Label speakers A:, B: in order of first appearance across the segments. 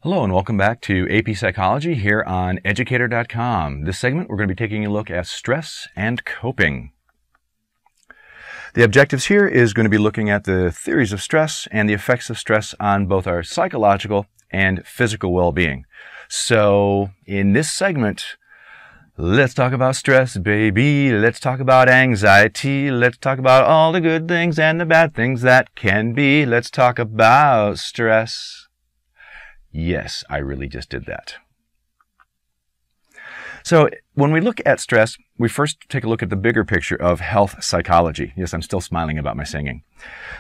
A: Hello and welcome back to AP Psychology here on Educator.com. This segment we're going to be taking a look at stress and coping. The objectives here is going to be looking at the theories of stress and the effects of stress on both our psychological and physical well-being. So in this segment, let's talk about stress, baby. Let's talk about anxiety. Let's talk about all the good things and the bad things that can be. Let's talk about stress. Yes, I really just did that. So when we look at stress, we first take a look at the bigger picture of health psychology. Yes, I'm still smiling about my singing.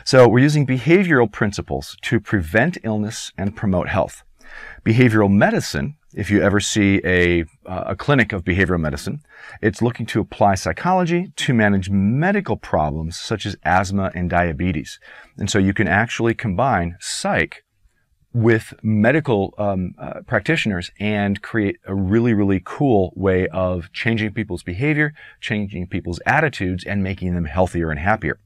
A: So we're using behavioral principles to prevent illness and promote health. Behavioral medicine, if you ever see a clinic of behavioral medicine, it's looking to apply psychology to manage medical problems such as asthma and diabetes. And so you can actually combine psych with medical practitioners and create a really, really cool way of changing people's behavior, changing people's attitudes, and making them healthier and happier.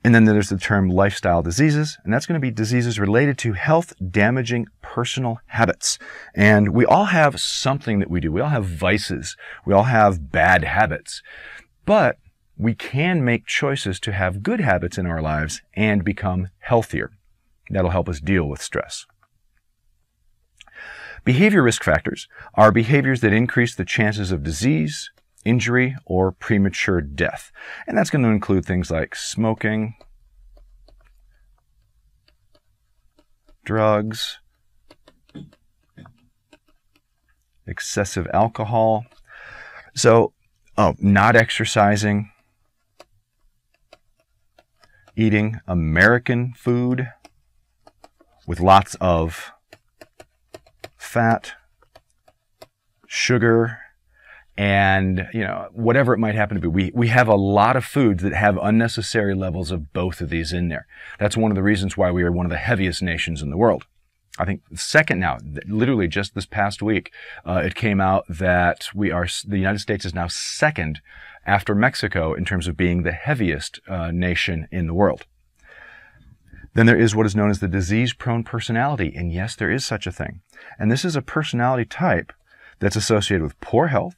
A: And then there's the term lifestyle diseases, and that's going to be diseases related to health-damaging personal habits. And we all have something that we do. We all have vices. We all have bad habits. But we can make choices to have good habits in our lives and become healthier. That'll help us deal with stress. Behavior risk factors are behaviors that increase the chances of disease, injury, or premature death. And that's going to include things like smoking, drugs, excessive alcohol, not exercising, eating American food with lots of fat, sugar, and whatever it might happen to be. We have a lot of foods that have unnecessary levels of both of these in there. That's one of the reasons why we are one of the heaviest nations in the world. I think second now, literally just this past week, it came out that the United States is now second after Mexico in terms of being the heaviest nation in the world. Then there is what is known as the disease-prone personality, and yes, there is such a thing. And this is a personality type that's associated with poor health.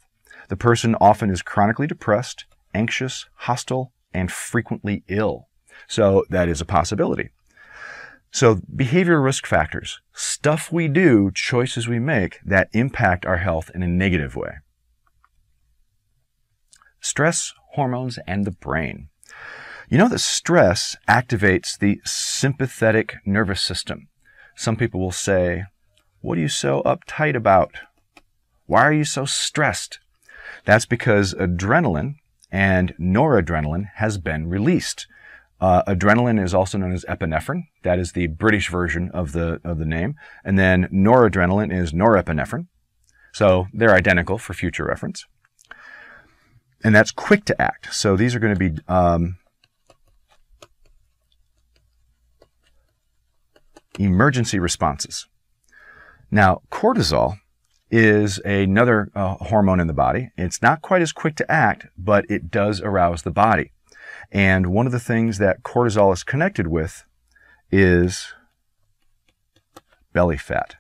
A: The person often is chronically depressed, anxious, hostile, and frequently ill. So that is a possibility. So behavioral risk factors, stuff we do, choices we make that impact our health in a negative way. Stress, hormones, and the brain. You know that stress activates the sympathetic nervous system. Some people will say, "What are you so uptight about? Why are you so stressed?" That's because adrenaline and noradrenaline has been released. Adrenaline is also known as epinephrine. That is the British version of the name. And then noradrenaline is norepinephrine. So they're identical for future reference. And that's quick to act. So these are going to be emergency responses. Now, cortisol is another hormone in the body. It's not quite as quick to act, but it does arouse the body. And one of the things that cortisol is connected with is belly fat.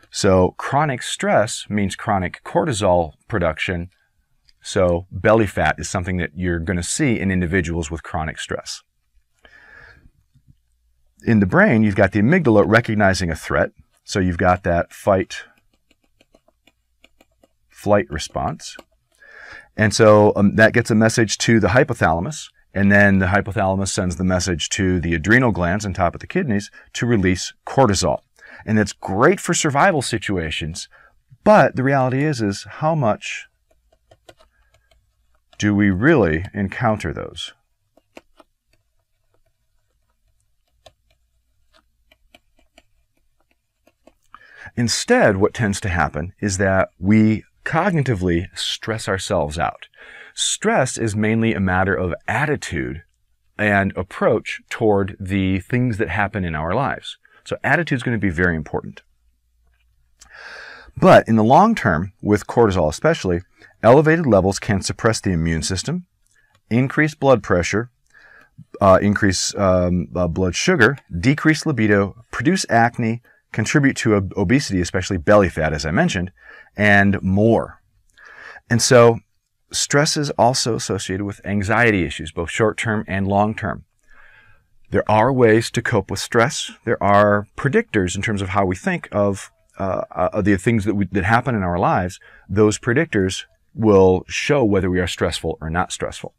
A: So chronic stress means chronic cortisol production. So belly fat is something that you're going to see in individuals with chronic stress. In the brain, you've got the amygdala recognizing a threat. So you've got that fight-flight response. And so that gets a message to the hypothalamus. And then the hypothalamus sends the message to the adrenal glands on top of the kidneys to release cortisol. And that's great for survival situations. But the reality is how much do we really encounter those? Instead, what tends to happen is that we cognitively stress ourselves out. Stress is mainly a matter of attitude and approach toward the things that happen in our lives. So attitude is going to be very important. But in the long term, with cortisol especially, elevated levels can suppress the immune system, increase blood pressure, increase blood sugar, decrease libido, produce acne, contribute to obesity, especially belly fat, as I mentioned, and more. And so stress is also associated with anxiety issues, both short-term and long-term. There are ways to cope with stress. There are predictors in terms of how we think of the things that happen in our lives. Those predictors will show whether we are stressful or not stressful.